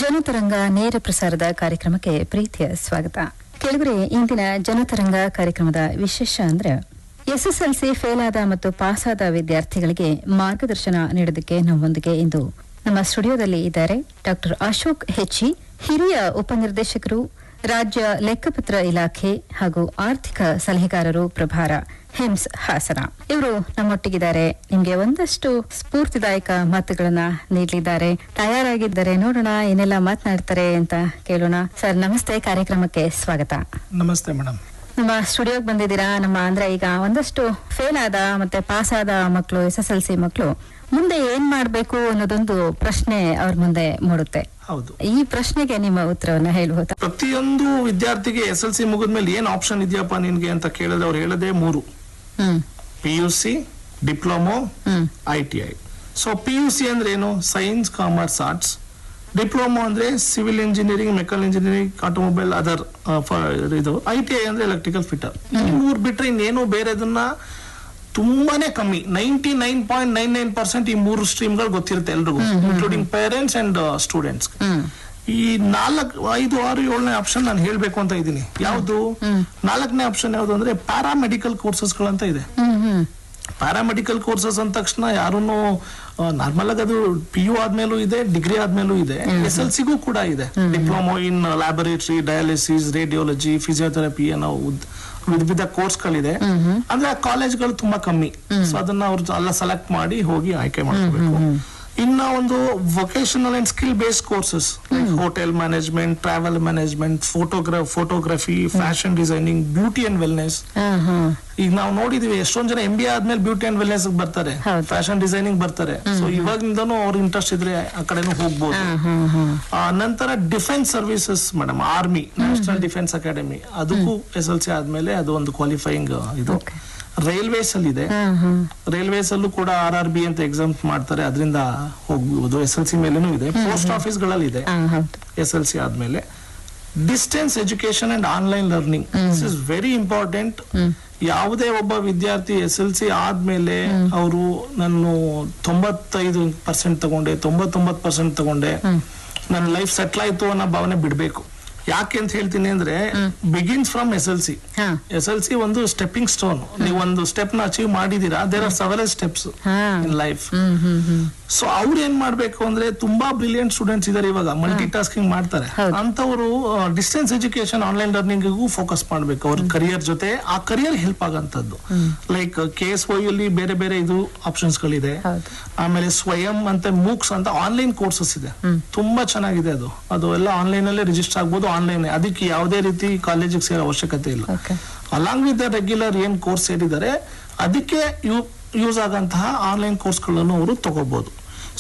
ಜನತರಂಗ ನೇರ ಪ್ರಸಾರದ ಕಾರ್ಯಕ್ರಮಕ್ಕೆ ಪ್ರೀತಿಯ ಸ್ವಾಗತ. ಕೆಳಗರೆ ಇಂದಿನ ಜನತರಂಗ ಕಾರ್ಯಕ್ರಮದ ವಿಶೇಷ ಅಂದ್ರೆ ಎಸ್ಎಸ್ಎಲ್ಸಿ ಫೇಲ್ ಆದ ಮತ್ತು ಪಾಸ್ ಆದ ವಿದ್ಯಾರ್ಥಿಗಳಿಗೆ ಮಾರ್ಗದರ್ಶನ ನೀಡೋದಕ್ಕೆ ನಮ್ಮೊಂದಿಗೆ ಇಂದು ನಮ್ಮ ಸ್ಟುಡಿಯೋದಲ್ಲಿ ಇದ್ದಾರೆ ಡಾಕ್ಟರ್ ಅಶೋಕ್ ಹೆಚ್ಚಿ, ಹಿರಿಯ ಉಪನಿರ್ದೇಶಕರು, ರಾಜ್ಯ ಲೆಕ್ಕಪತ್ರ ಇಲಾಖೆ ಹಾಗೂ ಆರ್ಥಿಕ ಸಲಹೆಗಾರರು, ಪ್ರಭಾರ ಹಿಮ್ಸ್ ಹಾಸನ. ಇವರು ನಮ್ಮೊಟ್ಟಿಗಿದ್ದಾರೆ. ನಿಮ್ಗೆ ಒಂದಷ್ಟು ಸ್ಫೂರ್ತಿದಾಯಕ ಮಾತುಗಳನ್ನ ನೀಡಲಿದ್ದಾರೆ. ತಯಾರಾಗಿದ್ದಾರೆ. ನೋಡೋಣ ಏನೆಲ್ಲ ಮಾತನಾಡ್ತಾರೆ ಅಂತ ಕೇಳೋಣ. ಸರ್ ನಮಸ್ತೆ, ಕಾರ್ಯಕ್ರಮಕ್ಕೆ ಸ್ವಾಗತ. ನಮಸ್ತೆ ಮೇಡಮ್. ನಮ್ಮ ಸ್ಟುಡಿಯೋಗೆ ಬಂದಿದ್ದೀರಾ. ನಮ್ಮ ಅಂದ್ರೆ ಈಗ ಒಂದಷ್ಟು ಫೇಲ್ ಆದ ಮತ್ತೆ ಪಾಸ್ ಆದ ಮಕ್ಕಳು, SSLC ಮಕ್ಕಳು ಮುಂದೆ ಏನ್ ಮಾಡ್ಬೇಕು ಅನ್ನೋದೊಂದು ಪ್ರಶ್ನೆ ಅವ್ರ ಮುಂದೆ ಮೂಡುತ್ತೆ. ಹೌದು, ಈ ಪ್ರಶ್ನೆಗೆ ನಿಮ್ಮ ಉತ್ತರವನ್ನ ಹೇಳ್ಬೋದಾ? ಪ್ರತಿಯೊಂದು ವಿದ್ಯಾರ್ಥಿಗೆ SSLC ಮುಗಿದ್ಮೇಲೆ ಏನ್ ಆಪ್ಷನ್ ಇದೆಯಪ್ಪ ನಿನ್ಗೆ ಅಂತ ಕೇಳಿದ್ರೆ ಅವ್ರು ಹೇಳದೆ 3: PUC, diploma, ITI. So PUC ಅಂದ್ರೆ ಏನು? Science, commerce, arts. ಡಿಪ್ಲೊಮೊ ಅಂದ್ರೆ civil engineering, mechanical engineering, automobile, other ಇದು. ITI ಅಂದ್ರೆ ಎಲೆಕ್ಟ್ರಿಕಲ್ ಫಿಟರ್. ಈ 3 ಬಿಟ್ರೆ ಇನ್ನೇನು ಬೇರೆದನ್ನ ತುಂಬಾನೇ ಕಮ್ಮಿ. 99.99% ಈ 3 ಸ್ಟ್ರೀಮ್ಗಳು ಗೊತ್ತಿರುತ್ತೆ ಎಲ್ರಿಗೂ, ಇನ್ಕ್ಲೂಡಿಂಗ್ ಪೇರೆಂಟ್ಸ್ ಅಂಡ್ ಸ್ಟೂಡೆಂಟ್ಸ್. ಈ 4, 5, 6, 7ನೇ ಆಪ್ಷನ್ ನಾನು ಹೇಳ್ಬೇಕು ಅಂತ ಇದ್ದೀನಿ. ಯಾವ್ದು? 4ನೇ ಆಪ್ಷನ್ ಯಾವ್ದು ಅಂದ್ರೆ ಪ್ಯಾರಾಮೆಡಿಕಲ್ ಕೋರ್ಸಸ್ಗಳಂತ ಇದೆ. ಪ್ಯಾರಾಮೆಡಿಕಲ್ ಕೋರ್ಸಸ್ ಅಂದ ತಕ್ಷಣ ಯಾರೂನು ನಾರ್ಮಲ್ ಆಗಿ ಅದು PU ಆದ್ಮೇಲೂ ಇದೆ, ಡಿಗ್ರಿ ಆದ್ಮೇಲೂ ಇದೆ, SSLCಗೂ ಕೂಡ ಇದೆ. Diploma in laboratory, dialysis, radiology, physiotherapy ಅನ್ನೋ ವಿವಿಧ ಕೋರ್ಸ್ಗಳಿದೆ. ಅಂದ್ರೆ ಆ ಕಾಲೇಜ್ಗಳು ತುಂಬಾ ಕಮ್ಮಿ. ಸೊ ಅದನ್ನ ಅವ್ರು ಎಲ್ಲ ಸೆಲೆಕ್ಟ್ ಮಾಡಿ ಹೋಗಿ ಆಯ್ಕೆ ಮಾಡ್ಕೋಬೇಕು. ಇನ್ನ ಒಂದು vocational and skill based courses like hotel management, travel management, photography, fashion designing, beauty and wellness. ಈಗ ನಾವು ನೋಡಿದೀವಿ ಎಷ್ಟೊಂದ್ ಜನ MBA ಆದ್ಮೇಲೆ ಬ್ಯೂಟಿ ಅಂಡ್ ವೆಲ್ನೆಸ್ ಬರ್ತಾರೆ, ಫ್ಯಾಷನ್ ಡಿಸೈನಿಂಗ್ ಬರ್ತಾರೆ. ಸೊ ಇವಾಗಿಂದನೂ ಅವ್ರ ಇಂಟ್ರೆಸ್ಟ್ ಇದ್ರೆ ಆ ಕಡೆನೂ ಹೋಗ್ಬೋದು. ನಂತರ defence services madam, army, national defence academy, ಅದಕ್ಕೂ SSLC ಆದ್ಮೇಲೆ ಅದು ಒಂದು ಕ್ವಾಲಿಫೈಯಿಂಗ್ ಇದು. ರೈಲ್ವೇಸ್ ಅಲ್ಲಿ ಇದೆ. ರೈಲ್ವೇಸ್ ಅಲ್ಲೂ ಕೂಡ RRB ಅಂತ ಎಕ್ಸಾಮ್ ಮಾಡ್ತಾರೆ, ಅದರಿಂದ ಹೋಗ್ಬೋದು. SSLC ಮೇಲೇನೂ ಇದೆ. ಪೋಸ್ಟ್ ಆಫೀಸ್ ಗಳಲ್ಲಿ ಇದೆ SSLC ಆದ್ಮೇಲೆ. Distance education and online learning, this is very important. ಯಾವುದೇ ಒಬ್ಬ ವಿದ್ಯಾರ್ಥಿ SSLC ಆದ್ಮೇಲೆ ಅವರು ನಾನು 95% ತಗೊಂಡೆ, 99% ತಗೊಂಡೆ, ನನ್ನ ಲೈಫ್ ಸೆಟ್ಲ್ ಆಯ್ತು ಅನ್ನೋ ಭಾವನೆ ಬಿಡ್ಬೇಕು. ಯಾಕೆ ಅಂತ ಹೇಳ್ತೀನಿ ಅಂದ್ರೆ ಬಿಗಿನ್ಸ್ ಫ್ರಮ್ SSLC ಒಂದು ಸ್ಟೆಪ್ಪಿಂಗ್ ಸ್ಟೋನ್. ನೀವು ಒಂದು ಸ್ಟೆಪ್ ನ ಅಚೀವ್ ಮಾಡಿದೀರಾ, there are several steps in life. So ಅವ್ರು ಏನ್ ಮಾಡ್ಬೇಕು ಅಂದ್ರೆ, ತುಂಬಾ ಬ್ರಿಲಿಯಂಟ್ ಸ್ಟೂಡೆಂಟ್ಸ್ ಇದಾರೆ ಇವಾಗ, ಮಲ್ಟಿ ಟಾಸ್ಕಿಂಗ್ ಮಾಡ್ತಾರೆ. ಅಂತವರು distance education, online learning focus ಮಾಡ್ಬೇಕು ಅವ್ರ ಕರಿಯರ್ ಜೊತೆ. ಆ ಕರಿಯರ್ ಹೆಲ್ಪ್ ಆಗಂತದ್ದು ಲೈಕ್ KSY ಅಲ್ಲಿ ಬೇರೆ ಬೇರೆ ಇದು ಆಪ್ಷನ್ಸ್ ಗಳಿದೆ. ಆಮೇಲೆ ಸ್ವಯಂ ಅಂತ ಮೂಕ್ಸ್ ಅಂತ ಆನ್ಲೈನ್ ಕೋರ್ಸಸ್ ಇದೆ, ತುಂಬಾ ಚೆನ್ನಾಗಿದೆ. ಅದು ಎಲ್ಲ ಆನ್ಲೈನ್ ಅಲ್ಲೇ ರಿಜಿಸ್ಟರ್ ಆಗ್ಬೋದು, ಆನ್ಲೈನ್. ಅದಕ್ಕೆ ಯಾವುದೇ ರೀತಿ ಕಾಲೇಜಿಗೆ ಸೇರೋ ಅವಶ್ಯಕತೆ ಇಲ್ಲ. ಅಲಾಂಗ್ ವಿತ್ ದ ರೆಗ್ಯುಲರ್ ಏನ್ ಕೋರ್ಸ್ ಸೇರಿದ್ದಾರೆ ಅದಕ್ಕೆ ಯೂಸ್ ಆಗಂತಹ ಆನ್ಲೈನ್ ಕೋರ್ಸ್ಗಳನ್ನು ಅವರು ತಗೋಬಹುದು.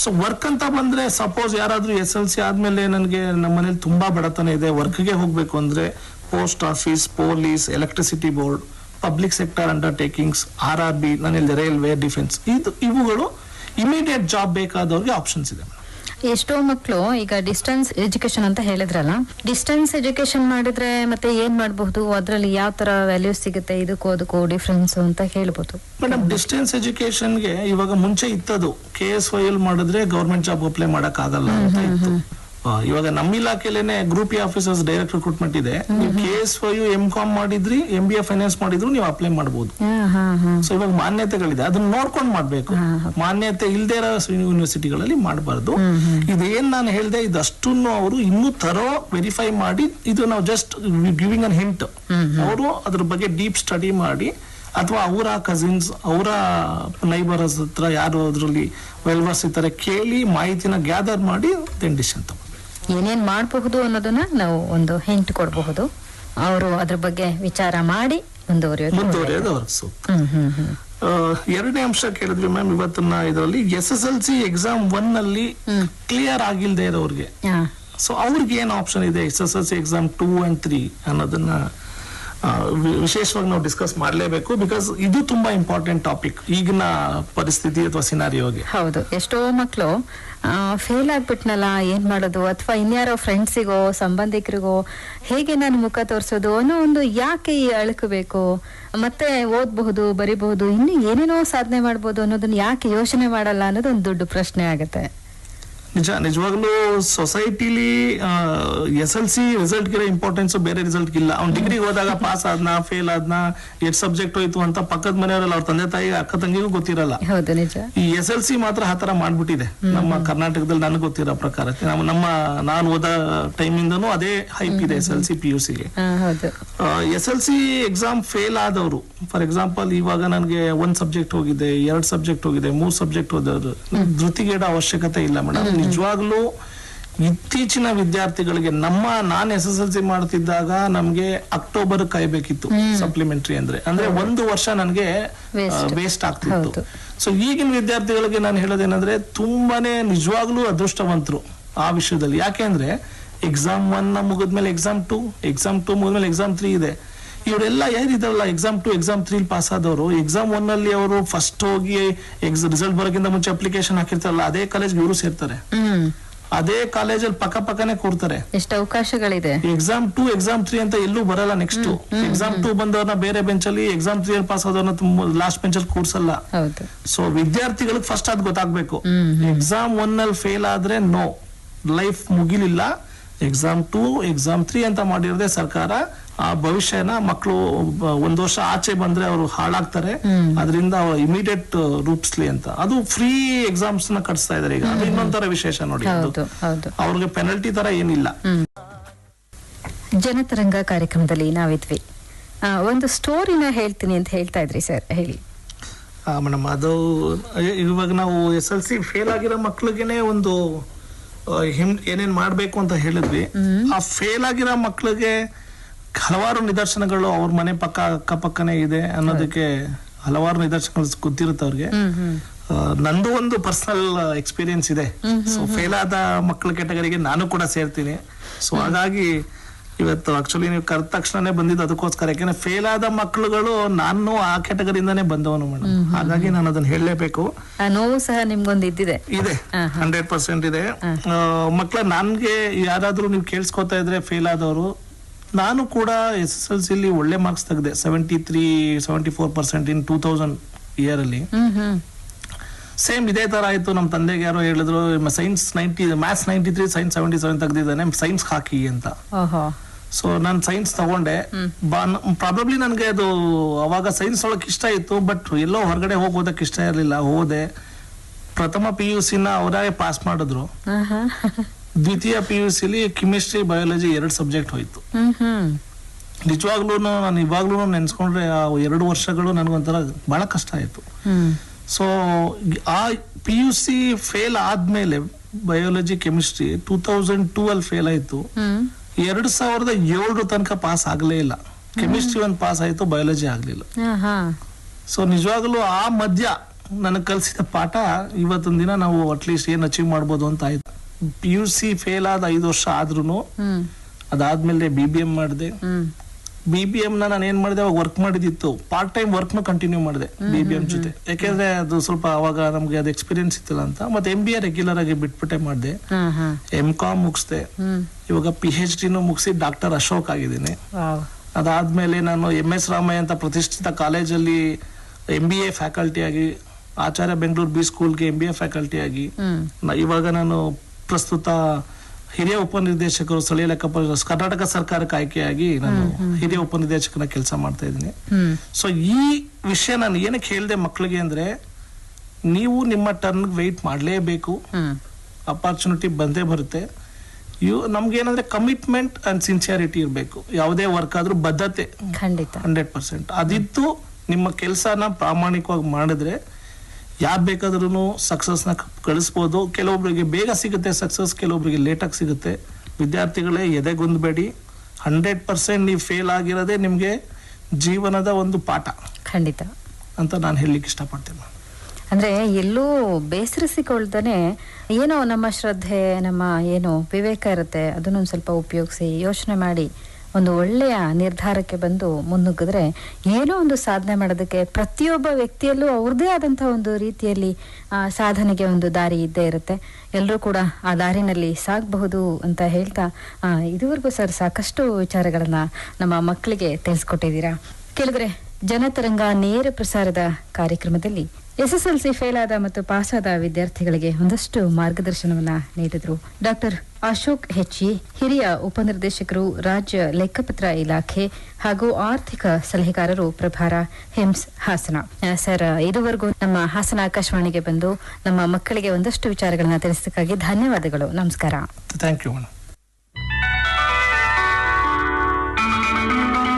ಸೊ ವರ್ಕ್ ಅಂತ ಬಂದ್ರೆ, ಸಪೋಸ್ ಯಾರಾದ್ರೂ SSLC ಆದ್ಮೇಲೆ ನನಗೆ ನಮ್ಮ ಮನೇಲಿ ತುಂಬಾ ಬಡತನ ಇದೆ, ವರ್ಕ್ಗೆ ಹೋಗ್ಬೇಕು ಅಂದ್ರೆ post office, police, electricity board, public sector undertakings, RRB, ನಾನಿಲ್ಲಿ ರೈಲ್ವೆ, ಡಿಫೆನ್ಸ್, ಇವುಗಳು ಇಮಿಡಿಯೇಟ್ ಜಾಬ್ ಬೇಕಾದವ್ರಿಗೆ ಆಪ್ಷನ್ಸ್ ಇದೆ. ಎಷ್ಟೋ ಮಕ್ಕಳು ಈಗ ಡಿಸ್ಟೆನ್ಸ್ ಎಜುಕೇಶನ್ ಅಂತ ಹೇಳಿದ್ರಲ್ಲ, ಡಿಸ್ಟೆನ್ಸ್ ಎಜುಕೇಶನ್ ಮಾಡಿದ್ರೆ ಮತ್ತೆ ಏನ್ ಮಾಡಬಹುದು, ಅದ್ರಲ್ಲಿ ಯಾವ ತರ ವ್ಯಾಲ್ಯೂಸ್ ಸಿಗುತ್ತೆ, ಇದಕ್ಕೂ ಅದಕ್ಕೂ ಡಿಫ್ರೆನ್ಸ್ ಅಂತ ಹೇಳ್ಬೋದು ಮೇಡಮ್. ಡಿಸ್ಟೆನ್ಸ್ ಎಜುಕೇಶನ್ಗೆ ಇವಾಗ ಮುಂಚೆ ಇತ್ತದು KSY ಅಲ್ಲಿ ಮಾಡಿದ್ರೆ ಗವರ್ಮೆಂಟ್ ಜಾಬ್ ಅಪ್ಲೈ ಮಾಡಕ್ ಆಗಲ್ಲ ಅಂತ ಇತ್ತು. ಇವಾಗ ನಮ್ಮ ಇಲಾಖೆಲೇನೆ group A officers direct recruitment ಇದೆ. ನೀವು KSY MCOM ಮಾಡಿದ್ರಿ, MBA ಫೈನಾನ್ಸ್ ಮಾಡಿದ್ರು ನೀವು ಅಪ್ಲೈ ಮಾಡಬಹುದು. ಸೊ ಇವಾಗ ಮಾನ್ಯತೆಗಳಿದೆ, ಅದನ್ನ ನೋಡ್ಕೊಂಡು ಮಾಡ್ಬೇಕು. ಮಾನ್ಯತೆ ಇಲ್ದೇ ಇರೋ ಯೂನಿವರ್ಸಿಟಿಗಳಲ್ಲಿ ಮಾಡಬಾರ್ದು. ಇದೇನ್ ನಾನು ಹೇಳ್ದೆ, ಇದಷ್ಟನ್ನು ಅವರು ಇನ್ನೂ ವೆರಿಫೈ ಮಾಡಿ, ಇದು ನಾವು ಜಸ್ಟ್ ಗಿವಿಂಗ್ ಅನ್ ಹಿಂಟ್. ಅವರು ಅದ್ರ ಬಗ್ಗೆ ಡೀಪ್ ಸ್ಟಡಿ ಮಾಡಿ, ಅಥವಾ ಅವರ ಕಸಿನ್ಸ್, ಅವರ ನೈಬರ್ಸ್ ಹತ್ರ ಯಾರು ಅದ್ರಲ್ಲಿ ವೆಲ್ವರ್ಸ್ ಇರ್ತಾರೆ ಕೇಳಿ ಮಾಹಿತಿನ ಗ್ಯಾದರ್ ಮಾಡಿ ದೆನ್ ಡಿಸಿಷನ್ ತಗೋ. ಏನೇನ್ ಮಾಡಬಹುದು ಅನ್ನೋದನ್ನ ನಾವು ಒಂದು ಹಿಂಟ್ ಕೊಡಬಹುದು. ಅವರು ಅದ್ರ ಬಗ್ಗೆ ವಿಚಾರ ಮಾಡಿ ಮುಂದುವರಿಯೋದು ಅವ್ರಿಗೆ ಸೂಕ್ತ. 2ನೇ ಅಂಶ ಕೇಳಿದ್ವಿ ಮ್ಯಾಮ್ ಇವತ್ತಿನ ಇದರಲ್ಲಿ. SSLC ಎಕ್ಸಾಮ್ 1 ಅಲ್ಲಿ ಕ್ಲಿಯರ್ ಆಗಿಲ್ದೇ ಇರೋರಿಗೆ, ಸೊ ಅವ್ರಿಗೆ ಏನ್ ಆಪ್ಷನ್ ಇದೆ SSLC ಎಕ್ಸಾಮ್ 2 and 3 ಅನ್ನೋದನ್ನ ವಿಶೇಷವಾಗಿ ನಾವು ಡಿಸ್ಕಸ್ ಮಾಡಲೇಬೇಕು. ಬಿಕಾಸ್ ಇದು ತುಂಬಾ ಇಂಪಾರ್ಟೆಂಟ್ ಟಾಪಿಕ್ ಈಗಿನ ಪರಿಸ್ಥಿತಿ ಅಥವಾ ಸಿನಾರಿಯೋಗೆ. ಹೌದು, ಎಷ್ಟೋ ಮಕ್ಕಳು ಫೇಲ್ ಆಗ್ಬಿಟ್ನಲ್ಲ, ಏನ್ ಮಾಡೋದು, ಅಥವಾ ಇನ್ಯಾರೋ ಫ್ರೆಂಡ್ಸಿಗೋ ಸಂಬಂಧಿಕರಿಗೋ ಹೇಗೆ ನಾನು ಮುಖ ತೋರಿಸೋದು ಅನ್ನೋ ಒಂದು ಯಾಕೆ ಈ ಅಳಕಬೇಕು, ಮತ್ತೆ ಓದಬಹುದು, ಬರಿಬಹುದು, ಇನ್ನು ಏನೇನೋ ಸಾಧನೆ ಮಾಡ್ಬೋದು ಅನ್ನೋದನ್ನ ಯಾಕೆ ಯೋಚನೆ ಮಾಡಲ್ಲ ಅನ್ನೋದು ಒಂದು ದೊಡ್ಡ ಪ್ರಶ್ನೆ ಆಗುತ್ತೆ. ನಿಜವಾಗ್ಲೂ ಸೊಸೈಟಿಲಿ SLC ರಿಸಲ್ಟ್ ಗಿರೋ ಇಂಪಾರ್ಟೆನ್ಸ್ ಬೇರೆ ರಿಸಲ್ಟ್ ಇಲ್ಲ. ಅವ್ನ್ ಡಿಗ್ರಿ ಹೋದಾಗ ಪಾಸ್ ಆದ್ನ ಫೇಲ್ ಆದ್ನ ಎಷ್ಟು ಸಬ್ಜೆಕ್ಟ್ ಹೋಯ್ತು ಅಂತ ಪಕ್ಕದ ಮನೆಯವರೆಲ್ಲ ಅವ್ರ ತಂದೆ ತಾಯಿ ಅಕ್ಕ ತಂಗಿಗೂ ಗೊತ್ತಿರಲ್ಲ. ಈ SLC ಮಾತ್ರ ಆತರ ಮಾಡ್ಬಿಟ್ಟಿದೆ ನಮ್ಮ ಕರ್ನಾಟಕದಲ್ಲಿ. ನನಗೆ ಗೊತ್ತಿರೋ ಪ್ರಕಾರ ನಾನು ಓದ ಟೈಮ್ ಇಂದನೂ ಅದೇ ಹೈಪ್ ಇದೆ SLC PUC ಗೆ. SLC ಎಕ್ಸಾಮ್ ಫೇಲ್ ಆದವರು, ಫಾರ್ ಎಕ್ಸಾಂಪಲ್ ಇವಾಗ ನನಗೆ 1 ಸಬ್ಜೆಕ್ಟ್ ಹೋಗಿದೆ, 2 ಸಬ್ಜೆಕ್ಟ್ ಹೋಗಿದೆ, 3 ಸಬ್ಜೆಕ್ಟ್ ಹೋದವರು ಧೃತಿಗೇಡ ಅವಶ್ಯಕತೆ ಇಲ್ಲ ಮೇಡಮ್. ನಿಜವಾಗ್ಲೂ ಇತ್ತೀಚಿನ ವಿದ್ಯಾರ್ಥಿಗಳಿಗೆ ನಾನು SSLC ಮಾಡ್ತಿದ್ದಾಗ ನಮ್ಗೆ ಅಕ್ಟೋಬರ್ ಕಾಯ್ಬೇಕಿತ್ತು ಸಪ್ಲಿಮೆಂಟರಿ ಅಂದ್ರೆ 1 ವರ್ಷ ನನ್ಗೆ ವೇಸ್ಟ್ ಆಗ್ತಿತ್ತು. ಸೊ ಈಗಿನ ವಿದ್ಯಾರ್ಥಿಗಳಿಗೆ ನಾನು ಹೇಳೋದೇನಂದ್ರೆ ತುಂಬಾನೇ ನಿಜವಾಗ್ಲೂ ಅದೃಷ್ಟವಂತರು ಆ ವಿಷಯದಲ್ಲಿ. ಯಾಕೆಂದ್ರೆ ಎಕ್ಸಾಮ್ 1 ಮುಗಿದ್ಮೇಲೆ ಎಕ್ಸಾಮ್ 2 ಮುಗಿದ್ಮೇಲೆ ಎಕ್ಸಾಮ್ 3 ಇದೆ. ಇವರೆಲ್ಲ ಯಾರಿದಾರಲ್ಲ ಎಕ್ಸಾಮ್ 2 ಎಕ್ಸಾಮ್ 3 ಪಾಸ್ ಆದವರು ಎಕ್ಸಾಮ್ 1 ಅಲ್ಲಿ ಅವರು ಫಸ್ಟ್ ಹೋಗಿ ರಿಸಲ್ಟ್ ಬರೋಕ್ಕಿಂತ ಮುಂಚೆ ಅಪ್ಲಿಕೇಶನ್ ಹಾಕಿರ್ತಾರಲ್ಲ, ಅದೇ ಕಾಲೇಜ್ಗೆ ಇವರು ಸೇರ್ತಾರೆ, ಅದೇ ಕಾಲೇಜಲ್ಲಿ ಪಕ್ಕನೆ ಕೂರ್ತಾರೆ. ಎಷ್ಟು ಅವಕಾಶಗಳಿದೆ. ಎಕ್ಸಾಮ್ 2 ಎಕ್ಸಾಮ್ 3 ಅಂತ ಎಲ್ಲೂ ಬರಲ್ಲ. ನೆಕ್ಸ್ಟ್ ಎಕ್ಸಾಮ್ 2 ಬಂದವ್ರನ್ನ ಬೇರೆ ಬೆಂಚ್ ಅಲ್ಲಿ, ಎಕ್ಸಾಮ್ 3 ಅಲ್ಲಿ ಪಾಸ್ ಆದವ್ರನ್ನ ಲಾಸ್ಟ್ ಬೆಂಚ್ ಅಲ್ಲಿ ಕೂರ್ಸಲ್ಲ. ಸೊ ವಿದ್ಯಾರ್ಥಿಗಳಿಗೆ ಫಸ್ಟ್ ಅದ್ ಗೊತ್ತಾಗ್ಬೇಕು. ಎಕ್ಸಾಮ್ 1 ಅಲ್ಲಿ ಫೇಲ್ ಆದ್ರೆ ನೋ, ಲೈಫ್ ಮುಗಿಲಿಲ್ಲ. ಎಕ್ಸಾಮ್ 2 ಎಕ್ಸಾಮ್ 3 ಅಂತ ಮಾಡಿರೋದೇ ಸರ್ಕಾರ. ಆ ಭವಿಷ್ಯನ ಮಕ್ಕಳು 1 ವರ್ಷ ಆಚೆ ಬಂದ್ರೆ ಅವರು ಹಾಳಾಗ್ತಾರೆ, ಅದರಿಂದ ಅವ್ರು ಇಮಿಡಿಯೇಟ್ ರೂಪಿಸ್ಲಿ ಅಂತ ಅದು ಫ್ರೀ ಎಕ್ಸಾಮ್ಸ್ ನ ಕಟ್ಸ್ತಾ ಇದಾರೆ ಈಗ. ಅದು ಇನ್ನೊಂದರ ವಿಶೇಷ ನೋಡಿ, ಅವ್ರಿಗೆ ಪೆನಲ್ಟಿ ತರ ಏನಿಲ್ಲ. ಜನತರಂಗ ಕಾರ್ಯಕ್ರಮದಲ್ಲಿ ನಾವಿದ್ವಿ, ಒಂದು ಸ್ಟೋರಿನ ಹೇಳ್ತೀನಿ ಅಂತ ಹೇಳ್ತಾ ಇದ್ರಿ ಸರ್, ಹೇಳಿ. ಮೇಡಮ್, ಅದು ಇವಾಗ ನಾವು SLC ಫೇಲ್ ಆಗಿರೋ ಮಕ್ಳಿಗೆನೆ ಒಂದು ಏನೇನ್ ಮಾಡ್ಬೇಕು ಅಂತ ಹೇಳಿದ್ವಿ. ಆ ಫೇಲ್ ಆಗಿರೋ ಮಕ್ಳಿಗೆ ಹಲವಾರು ನಿದರ್ಶನಗಳು ಅವ್ರ ಮನೆ ಅಕ್ಕಪಕ್ಕನೆ ಇದೆ ಅನ್ನೋದಕ್ಕೆ ಹಲವಾರು ನಿದರ್ಶನಗಳು ಗೊತ್ತಿರುತ್ತೆ ಅವ್ರಿಗೆ. ನಂದು ಒಂದು ಪರ್ಸನಲ್ ಎಕ್ಸ್ಪೀರಿಯನ್ಸ್ ಇದೆ. ಸೊ ಫೇಲ್ ಆದ ಮಕ್ಕಳ ಕೆಟಗರಿಗೆ ನಾನು ಕೂಡ ಸೇರ್ತೀನಿ. ಸೊ ಹಾಗಾಗಿ ಇವತ್ತು ಆಕ್ಚುಲಿ ನೀವು ಕರೆದ ತಕ್ಷಣನೇ ಬಂದಿದ್ದು ಅದಕ್ಕೋಸ್ಕರ. ಯಾಕೆಂದ್ರೆ ಫೇಲ್ ಆದ ಮಕ್ಕಳುಗಳು ನಾನು ಆ ಕ್ಯಾಟಗರಿಯಿಂದಾನೇ ಬಂದವನು ಮೇಡಮ್. ಹಾಗಾಗಿ ನಾನು ಅದನ್ನ ಹೇಳಲೇಬೇಕು. ನೋವು ಸಹ ನಿಮ್ಗೊಂದು ಇದೆ 100% ಇದೆ. ಮಕ್ಕಳ ನನ್ಗೆ ಯಾರಾದ್ರೂ ನೀವು ಕೇಳಿಸ್ಕೊತಾ ಇದ್ರೆ ಫೇಲ್ ಆದವರು, ನಾನು ಕೂಡ SSLC ಅಲ್ಲಿ ಒಳ್ಳೆ ಮಾರ್ಕ್ಸ್ ತೆಗೆದೆ, 73-74% ಇನ್ 2000 ಇಯರ್ ಅಲ್ಲಿ. ಸೇಮ್ ಇದೇ ತರ ಆಯ್ತು. ನಮ್ಮ ತಂದೆಗೆ ಯಾರೋ ಹೇಳಿದ್ರು ಸೈನ್ಸ್ 90, ಮ್ಯಾಥ್ಸ್ 93, ಸೈನ್ಸ್ 77 ತೆಗ್ದಿದ್ದಾನೆ, ಸೈನ್ಸ್ ಹಾಕಿ ಅಂತ. ಸೊ ನಾನು ಸೈನ್ಸ್ ತಗೊಂಡೆ. ಪ್ರಾಬಬ್ಲಿ ನನ್ಗೆ ಅದು ಅವಾಗ ಸೈನ್ಸ್ ಒಳಗೆ ಇಷ್ಟ ಇತ್ತು, ಬಟ್ ಎಲ್ಲೋ ಹೊರಗಡೆ ಹೋಗೋದಕ್ಕೆ ಇಷ್ಟ ಇರಲಿಲ್ಲ. ಹೋದೆ. ಪ್ರಥಮ PUC ನ ಅವರೇ ಪಾಸ್ ಮಾಡಿದ್ರು. ದ್ವಿತೀಯ PUC ಲಿ ಕೆಮಿಸ್ಟ್ರಿ ಬಯಾಲಜಿ 2 ಸಬ್ಜೆಕ್ಟ್ ಹೋಯ್ತು. ನಿಜವಾಗ್ಲೂ ನಾನು ಇವಾಗ್ಲೂ ನೆನ್ಸ್ಕೊಂಡ್ರೆ ಆ 2 ವರ್ಷಗಳು ನನ್ಗೊಂಥರ ಬಹಳ ಕಷ್ಟ ಆಯ್ತು. ಸೊ ಆ PUC ಫೇಲ್ ಆದ್ಮೇಲೆ ಬಯಾಲಜಿ ಕೆಮಿಸ್ಟ್ರಿ 2002 ಅಲ್ಲಿ ಫೇಲ್ ಆಯ್ತು. 2007 ತನಕ ಪಾಸ್ ಆಗ್ಲೇ ಇಲ್ಲ. ಕೆಮಿಸ್ಟ್ರಿ ಒಂದು ಪಾಸ್ ಆಯ್ತು, ಬಯಾಲಜಿ ಆಗ್ಲಿಲ್ಲ. ಸೊ ನಿಜವಾಗ್ಲೂ ಆ ಮಧ್ಯ ನನಗೆ ಕಲಿಸಿದ ಪಾಠ ಇವತ್ತೊಂದ್ ದಿನ ನಾವು ಅಟ್ಲೀಸ್ಟ್ ಏನ್ ಅಚೀವ್ ಮಾಡ್ಬೋದು ಅಂತ ಆಯ್ತು. PUC ಫೇಲ್ ಆದ 5 ವರ್ಷ ಆದ್ರೂ ಅದಾದ್ಮೇಲೆ BBM ಮಾಡಿದೆ. BBM ನಾನು ಏನ್ ಮಾಡಿದೆ, ಅವಾಗ ವರ್ಕ್ ಮಾಡಿದಿತ್ತು, ಪಾರ್ಟ್ ಟೈಮ್ ವರ್ಕ್ ನು ಕಂಟಿನ್ಯೂ ಮಾಡಿದೆ BBM ಜೊತೆ. ಯಾಕೆಂದ್ರೆ ಅದು ಸ್ವಲ್ಪ ಅವಾಗ ನಮ್ಗೆ ಅದು ಎಕ್ಸ್ಪೀರಿಯನ್ಸ್ ಇತ್ತಿಲ್ಲ ಅಂತ. ಮತ್ತೆ MBA ರೆಗ್ಯುಲರ್ ಆಗಿ ಬಿಟ್ಬಿಟ್ಟೆ ಮಾಡಿದೆ. MCom ಮುಗಿಸ್ದೆ. ಇವಾಗ PhD ಮುಗಿಸಿ ಡಾಕ್ಟರ್ ಅಶೋಕ್ ಆಗಿದ್ದೀನಿ. ಅದಾದ್ಮೇಲೆ ನಾನು MS ರಾಮಯ್ಯ ಅಂತ ಪ್ರತಿಷ್ಠಿತ ಕಾಲೇಜಲ್ಲಿ MBA ಫ್ಯಾಕಲ್ಟಿ ಆಗಿ, ಆಚಾರ್ಯ ಬೆಂಗಳೂರು B ಸ್ಕೂಲ್ಗೆ MBA ಫ್ಯಾಕಲ್ಟಿ ಆಗಿ, ಇವಾಗ ನಾನು ಪ್ರಸ್ತುತ ಹಿರಿಯ ಉಪನಿರ್ದೇಶಕರು ಸ್ಥಳೀಯ ಲೆಕ್ಕಪತ್ರ ಕರ್ನಾಟಕ ಸರ್ಕಾರಕ್ಕೆ ಆಯ್ಕೆಯಾಗಿ ನಾನು ಹಿರಿಯ ಉಪನಿರ್ದೇಶಕನ ಕೆಲಸ ಮಾಡ್ತಾ ಇದ್ದೀನಿ. ಸೊ ಈ ವಿಷಯ ನಾನು ಏನಕ್ಕೆ ಹೇಳಿದೆ ಮಕ್ಕಳಿಗೆ ಅಂದ್ರೆ, ನೀವು ನಿಮ್ಮ ಟರ್ನ್ ವೆಯ್ಟ್ ಮಾಡಲೇಬೇಕು. ಅಪರ್ಚುನಿಟಿ ಬಂದೇ ಬರುತ್ತೆ. ನಮ್ಗೇನಂದ್ರೆ ಕಮಿಟ್ಮೆಂಟ್ ಅಂಡ್ ಸಿನ್ಸಿಯಾರಿಟಿ ಇರಬೇಕು. ಯಾವುದೇ ವರ್ಕ್ ಆದ್ರೂ ಬದ್ಧತೆ 100%. ಅದಿದ್ದು ನಿಮ್ಮ ಕೆಲಸನ ಪ್ರಾಮಾಣಿಕವಾಗಿ ಮಾಡಿದ್ರೆ ಯಾರು ಬೇಕಾದ್ರೂ ಸಕ್ಸಸ್ನ ಗಳಿಸ್ಬೋದು. ಕೆಲವೊಬ್ಬರಿಗೆ ಬೇಗ ಸಿಗುತ್ತೆ ಸಕ್ಸಸ್, ಕೆಲವೊಬ್ಬರಿಗೆ ಲೇಟಾಗಿ ಸಿಗುತ್ತೆ. ವಿದ್ಯಾರ್ಥಿಗಳೇ ಎದೆಗುಂದಬೇಡಿ. 100% ನೀವು ಫೇಲ್ ಆಗಿರೋದೇ ನಿಮಗೆ ಜೀವನದ ಒಂದು ಪಾಠ ಖಂಡಿತ ಅಂತ ನಾನು ಹೇಳಲಿಕ್ಕೆ ಇಷ್ಟಪಡ್ತೇನೆ. ಅಂದ್ರೆ ಎಲ್ಲೂ ಬೇಸರಿಸಿಕೊಳ್ತಾನೆ ಏನೋ ನಮ್ಮ ಶ್ರದ್ಧೆ, ನಮ್ಮ ಏನೋ ವಿವೇಕ ಇರುತ್ತೆ, ಅದನ್ನೊಂದು ಸ್ವಲ್ಪ ಉಪಯೋಗಿಸಿ ಯೋಚನೆ ಮಾಡಿ ಒಂದು ಒಳ್ಳೆಯ ನಿರ್ಧಾರಕ್ಕೆ ಬಂದು ಮುನ್ನುಗ್ಗಿದ್ರೆ ಏನೋ ಒಂದು ಸಾಧನೆ ಮಾಡೋದಕ್ಕೆ ಪ್ರತಿಯೊಬ್ಬ ವ್ಯಕ್ತಿಯಲ್ಲೂ ಅವ್ರದೇ ಆದಂತಹ ಒಂದು ರೀತಿಯಲ್ಲಿ ಸಾಧನೆಗೆ ಒಂದು ದಾರಿ ಇದ್ದೇ ಇರುತ್ತೆ. ಎಲ್ಲರೂ ಕೂಡ ಆ ದಾರಿನಲ್ಲಿ ಸಾಗಬಹುದು ಅಂತ ಹೇಳ್ತಾ, ಇದುವರೆಗೂ ಸರ್ ಸಾಕಷ್ಟು ವಿಚಾರಗಳನ್ನ ನಮ್ಮ ಮಕ್ಕಳಿಗೆ ತಿಳಿಸ್ಕೊಟ್ಟಿದ್ದೀರಾ. ಕೇಳಿದ್ರೆ ಜನತರಂಗ ನೇರ ಪ್ರಸಾರದ ಕಾರ್ಯಕ್ರಮದಲ್ಲಿ SSLC ಫೇಲ್ ಆದ ಮತ್ತು ಪಾಸ್ ಆದ ವಿದ್ಯಾರ್ಥಿಗಳಿಗೆ ಒಂದಷ್ಟು ಮಾರ್ಗದರ್ಶನವನ್ನ ನೀಡಿದ್ರು. ಡಾಕ್ಟರ್ ಅಶೋಕ್ ಹೆಚ್ಚಿ, ಹಿರಿಯ ಉಪನಿರ್ದೇಶಕರು, ರಾಜ್ಯ ಲೆಕ್ಕಪತ್ರ ಇಲಾಖೆ ಹಾಗೂ ಆರ್ಥಿಕ ಸಲಹೆಗಾರರು, ಪ್ರಭಾರ, ಹಿಮ್ಸ್, ಹಾಸನ. ಸರ್, ಇದುವರೆಗೂ ನಮ್ಮ ಹಾಸನ ಆಕಾಶವಾಣಿಗೆ ಬಂದು ನಮ್ಮ ಮಕ್ಕಳಿಗೆ ಒಂದಷ್ಟು ವಿಚಾರಗಳನ್ನ ತಿಳಿಸೋದಕ್ಕಾಗಿ ಧನ್ಯವಾದಗಳು. ನಮಸ್ಕಾರ. Thank you.